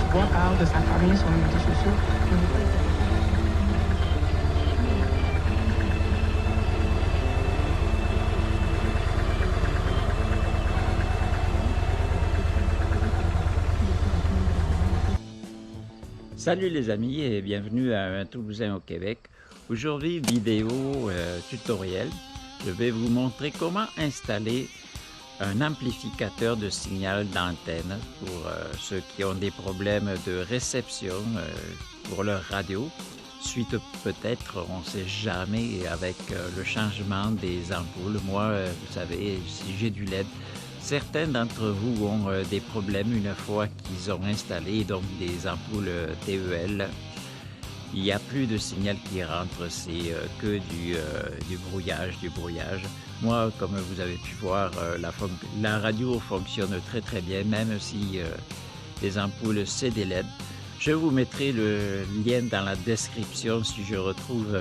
pouvoir parler de sa famille sur les réseaux sociaux. Salut les amis et bienvenue à Un Toulousain au Québec. Aujourd'hui, vidéo tutoriel. Je vais vous montrer comment installer un amplificateur de signal d'antenne pour ceux qui ont des problèmes de réception pour leur radio. Suite peut-être, on ne sait jamais, avec le changement des ampoules. Moi, vous savez, si j'ai du LED, certains d'entre vous ont des problèmes une fois qu'ils ont installé donc des ampoules TEL. Il n'y a plus de signal qui rentre, c'est que du brouillage. Moi, comme vous avez pu voir, la radio fonctionne très bien, même si les ampoules c'est des LED. Je vous mettrai le lien dans la description si je retrouve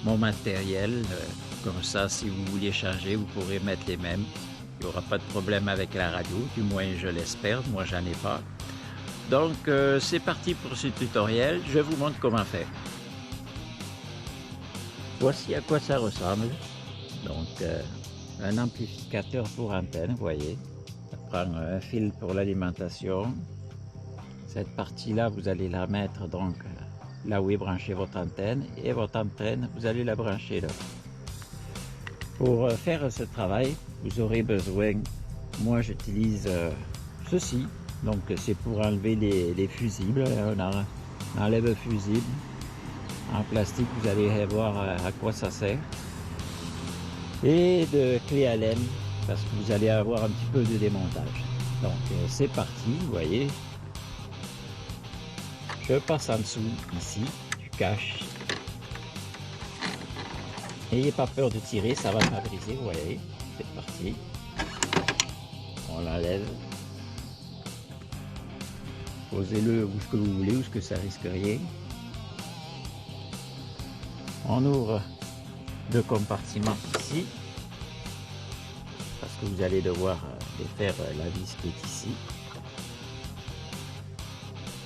mon matériel. Comme ça, si vous voulez changer, vous pourrez mettre les mêmes. Il n'y aura pas de problème avec la radio, du moins je l'espère, moi j'en ai pas. Donc c'est parti pour ce tutoriel, je vous montre comment faire. Voici à quoi ça ressemble. Donc un amplificateur pour antenne, vous voyez. Ça prend un fil pour l'alimentation. Cette partie-là, vous allez la mettre donc là où est branchée votre antenne. Et votre antenne, vous allez la brancher là. Pour faire ce travail, vous aurez besoin, moi j'utilise ceci, donc c'est pour enlever les fusibles, on enlève le fusible, en plastique vous allez voir à quoi ça sert, et de clé Allen, parce que vous allez avoir un petit peu de démontage. Donc c'est parti, vous voyez, je passe en dessous ici, je cache. N'ayez pas peur de tirer, ça va pas briser, vous voyez. C'est parti. On l'enlève. Posez-le où ce que vous voulez, où ce que ça risque rien. On ouvre le compartiment ici. Parce que vous allez devoir défaire la vis qui est ici.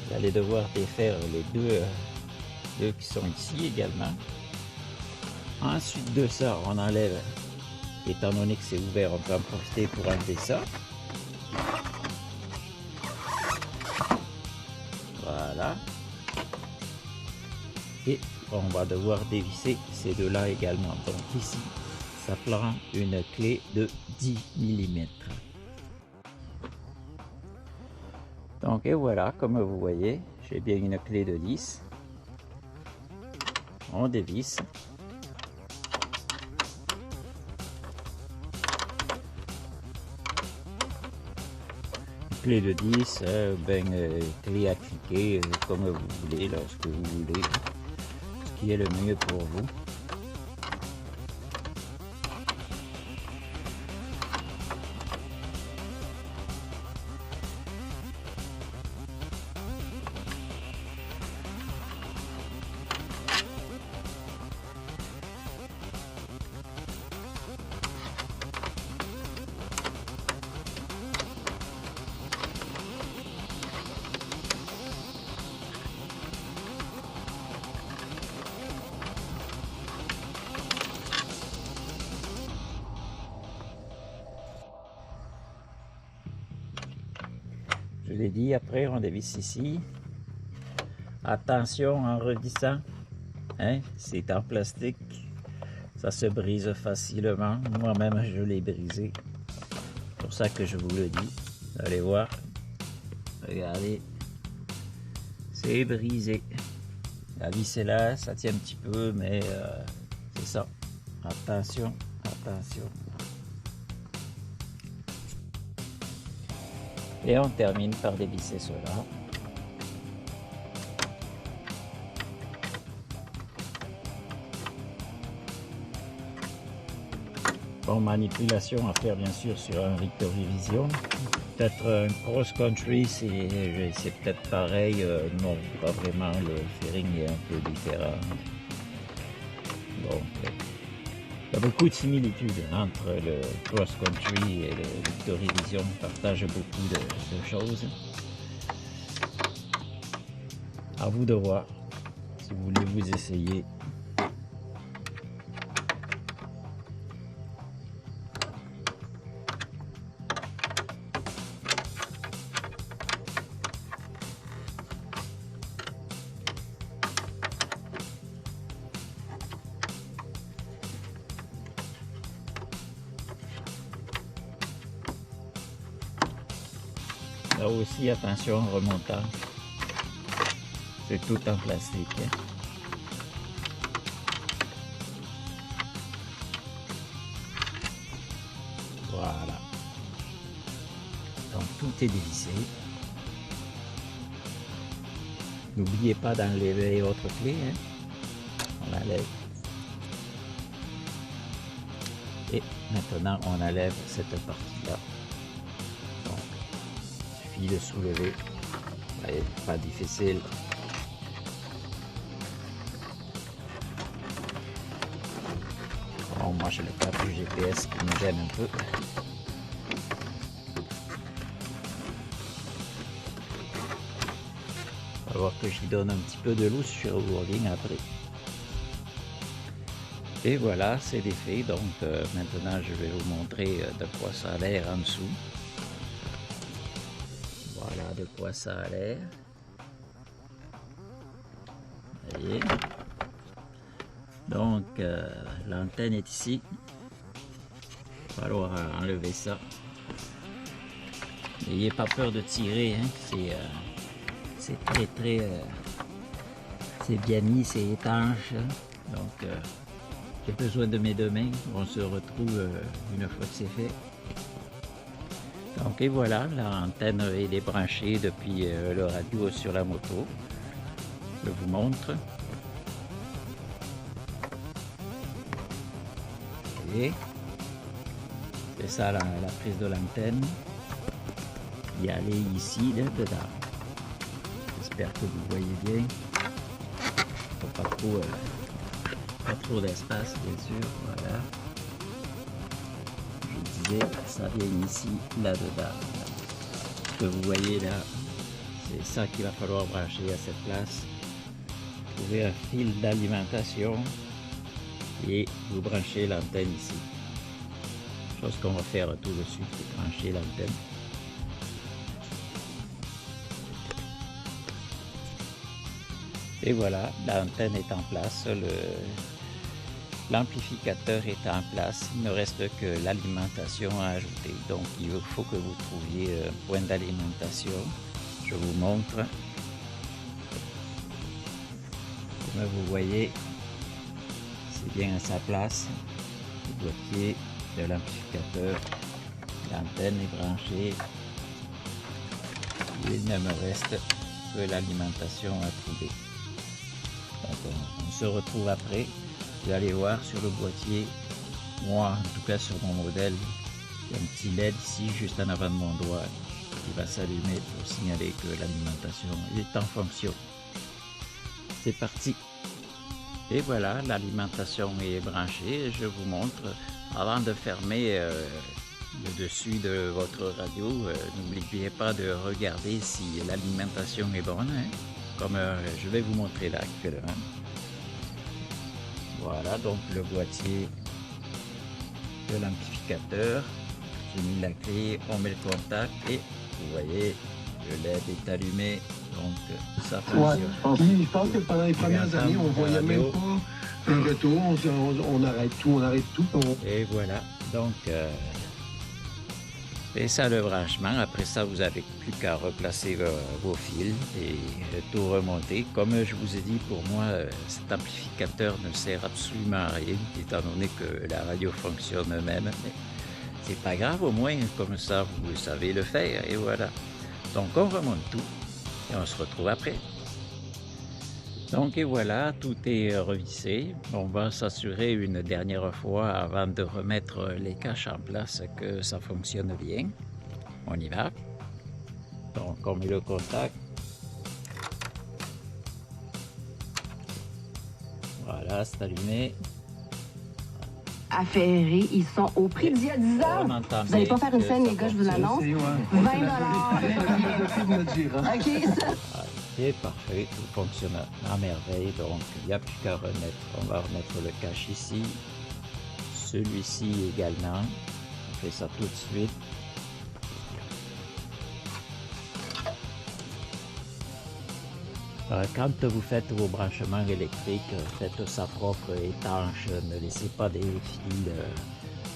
Vous allez devoir défaire les deux qui sont ici également. Ensuite de ça, on enlève, étant donné que c'est ouvert, on peut en profiter pour enlever ça. Voilà. Et on va devoir dévisser ces deux-là également. Donc ici, ça prend une clé de 10 mm. Donc et voilà, comme vous voyez, j'ai bien une clé de 10. On dévisse. Clé de 10, clé à cliquer comme vous voulez, là, ce que vous voulez, ce qui est le mieux pour vous. Je l'ai dit, après on dévisse ici. Attention en revissant, hein, c'est en plastique, ça se brise facilement. Moi-même je l'ai brisé, c'est pour ça que je vous le dis. Allez voir, regardez, c'est brisé. La vis est là, ça tient un petit peu, mais c'est ça. Attention, attention. Et on termine par dévisser cela. Bon, manipulation à faire bien sûr sur un Victory-Vision. Peut-être un cross-country, c'est peut-être pareil. Non, pas vraiment, le fairing est un peu différent. Donc, il y a beaucoup de similitudes entre le cross-country et le Victory-Vision. On partage beaucoup de choses. À vous de voir si vous voulez vous essayer. Là aussi, attention en remontant. C'est tout en plastique. Hein. Voilà. Donc tout est dévissé. N'oubliez pas d'enlever votre clé. Hein. On l'enlève. Et maintenant, on enlève cette partie-là. De soulever, ouais, pas difficile. Bon, moi j'ai le câble du GPS qui me gêne un peu. Il va falloir que j'y donne un petit peu de lousse sur le wording après. Et voilà, c'est défait. Donc maintenant je vais vous montrer de quoi ça a l'air en dessous. Voilà de quoi ça a l'air. Voyez. Donc l'antenne est ici. Il va falloir enlever ça. N'ayez pas peur de tirer. Hein. C'est très c'est bien mis, c'est étanche. Donc j'ai besoin de mes deux mains. On se retrouve une fois que c'est fait. Donc et voilà, l'antenne est débranchée depuis le radio sur la moto. Je vous montre. Vous voyez, c'est ça la prise de l'antenne. Il y a les ici, là, dedans. J'espère que vous voyez bien. Pas trop d'espace, bien sûr. Voilà. Ça vient ici, là-dedans. Ce que vous voyez là, c'est ça qu'il va falloir brancher à cette place. Trouver un fil d'alimentation et vous branchez l'antenne ici. Chose qu'on va faire tout de suite, c'est brancher l'antenne. Et voilà, l'antenne est en place. L'amplificateur est en place, il ne reste que l'alimentation à ajouter. Donc il faut que vous trouviez un point d'alimentation. Je vous montre. Comme vous voyez, c'est bien à sa place. Le boîtier de l'amplificateur, l'antenne est branchée. Il ne me reste que l'alimentation à trouver. Donc on se retrouve après. Vous allez voir sur le boîtier, moi en tout cas sur mon modèle, il y a un petit LED ici juste en avant de mon doigt qui va s'allumer pour signaler que l'alimentation est en fonction. C'est parti. Et voilà, l'alimentation est branchée. Je vous montre. Avant de fermer le dessus de votre radio, n'oubliez pas de regarder si l'alimentation est bonne, hein, comme je vais vous montrer là actuellement. Voilà donc le boîtier de l'amplificateur. J'ai mis la clé, on met le contact et vous voyez le LED est allumé, donc ça fonctionne. Ouais, je pense que pendant les premières années, on ne voyait même pas un retour, on arrête tout. Et voilà, donc c'est ça le branchement. Après ça, vous n'avez plus qu'à replacer vos fils et tout remonter. Comme je vous ai dit, pour moi, cet amplificateur ne sert absolument à rien, étant donné que la radio fonctionne même. Mais c'est pas grave, au moins, comme ça, vous savez le faire. Et voilà. Donc, on remonte tout et on se retrouve après. Donc, et voilà, tout est revissé. On va s'assurer une dernière fois avant de remettre les caches en place que ça fonctionne bien. On y va. Donc, on met le contact. Voilà, c'est allumé. À Ferré, ils sont au prix d'il y a 10 ans. Vous n'allez pas faire une scène, les gars, je vous l'annonce. 20 $. OK, ça. Et parfait, tout fonctionne à merveille, donc il n'y a plus qu'à remettre. On va remettre le cache ici, celui-ci également. On fait ça tout de suite. Quand vous faites vos branchements électriques, faites ça propre, étanche, ne laissez pas des fils,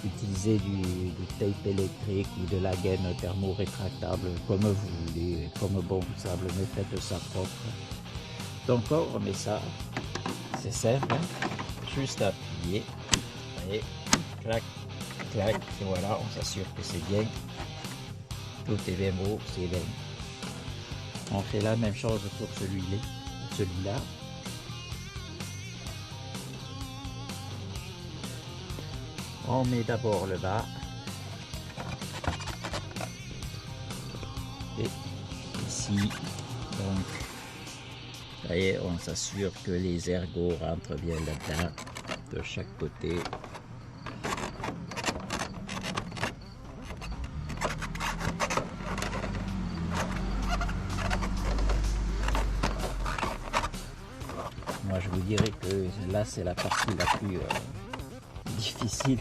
utilisez du tape électrique ou de la gaine thermo-rétractable, comme vous voulez, comme bon vous semble, mais faites ça propre. Donc on remet ça, c'est simple, hein? Juste à appuyer, et clac, clac, et voilà, on s'assure que c'est bien, tout est bien beau, c'est bien. On fait la même chose pour celui-là. On met d'abord le bas. Et ici, donc, ça y est, on s'assure que les ergots rentrent bien là-dedans, de chaque côté. Moi, je vous dirais que là, c'est la partie la plus difficile.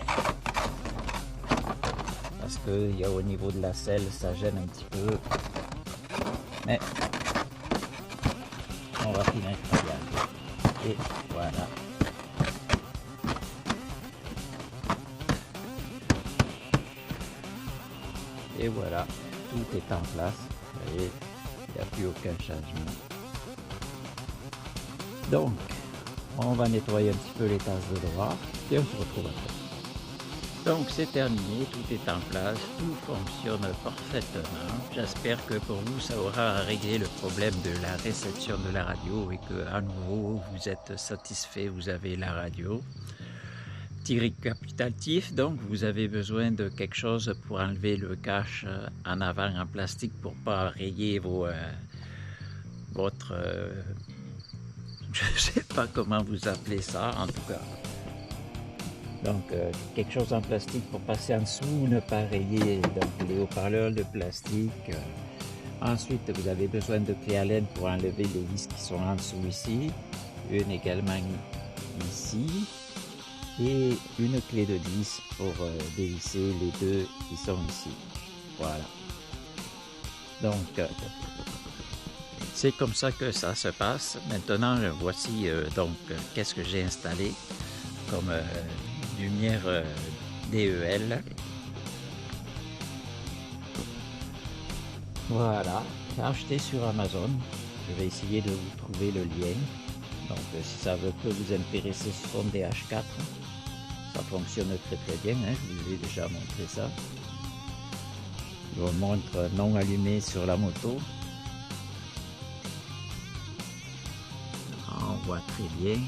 Parce que il y a au niveau de la selle, ça gêne un petit peu. Mais on va finir par y arriver. Et voilà. Et voilà, tout est en place. Vous voyez, il n'y a plus aucun changement. Donc, on va nettoyer un petit peu les tasses de droit et on se retrouve après. Donc c'est terminé, tout est en place, tout fonctionne parfaitement. J'espère que pour vous ça aura réglé le problème de la réception de la radio et que à nouveau vous êtes satisfait, vous avez la radio. Petit récapitulatif, donc vous avez besoin de quelque chose pour enlever le cache en avant en plastique pour pas rayer votre je ne sais pas comment vous appelez ça, en tout cas. Donc, quelque chose en plastique pour passer en dessous, ne pas rayer. Donc, les haut-parleurs de plastique. Ensuite, vous avez besoin de clés Allen pour enlever les vis qui sont en dessous ici. Une également ici. Et une clé de 10 pour dévisser les deux qui sont ici. Voilà. Donc, c'est comme ça que ça se passe. Maintenant, voici donc qu'est-ce que j'ai installé comme lumière DEL. Voilà, j'ai acheté sur Amazon. Je vais essayer de vous trouver le lien. Donc, si ça peut vous intéresser, ce sont des H4. Ça fonctionne très très bien, hein? Je vous ai déjà montré ça. Je vous montre non allumé sur la moto. On voit très bien.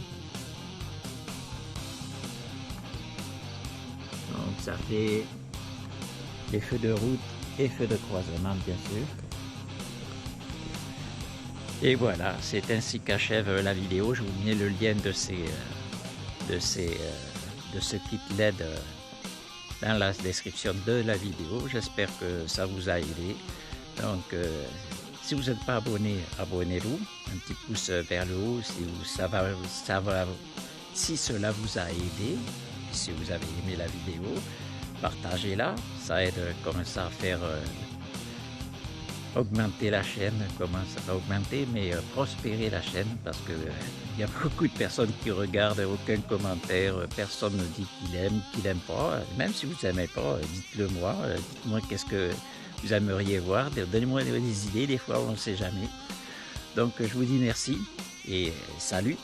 Donc ça fait les feux de route et feux de croisement bien sûr. Et voilà, c'est ainsi qu'achève la vidéo. Je vous mets le lien de ce kit LED dans la description de la vidéo. J'espère que ça vous a aidé. Donc si vous n'êtes pas abonné, abonnez-vous. Un petit pouce vers le haut si cela vous a aidé. Si vous avez aimé la vidéo, partagez-la. Ça aide comme ça à faire augmenter la chaîne. Comment ça va augmenter, mais prospérer la chaîne, parce que il y a beaucoup de personnes qui regardent, aucun commentaire, personne ne dit qu'il aime, qu'il n'aime pas. Même si vous n'aimez pas, dites-le moi. Dites-moi qu'est-ce que vous aimeriez voir. Donnez-moi des idées, des fois on ne sait jamais. Donc je vous dis merci et salut.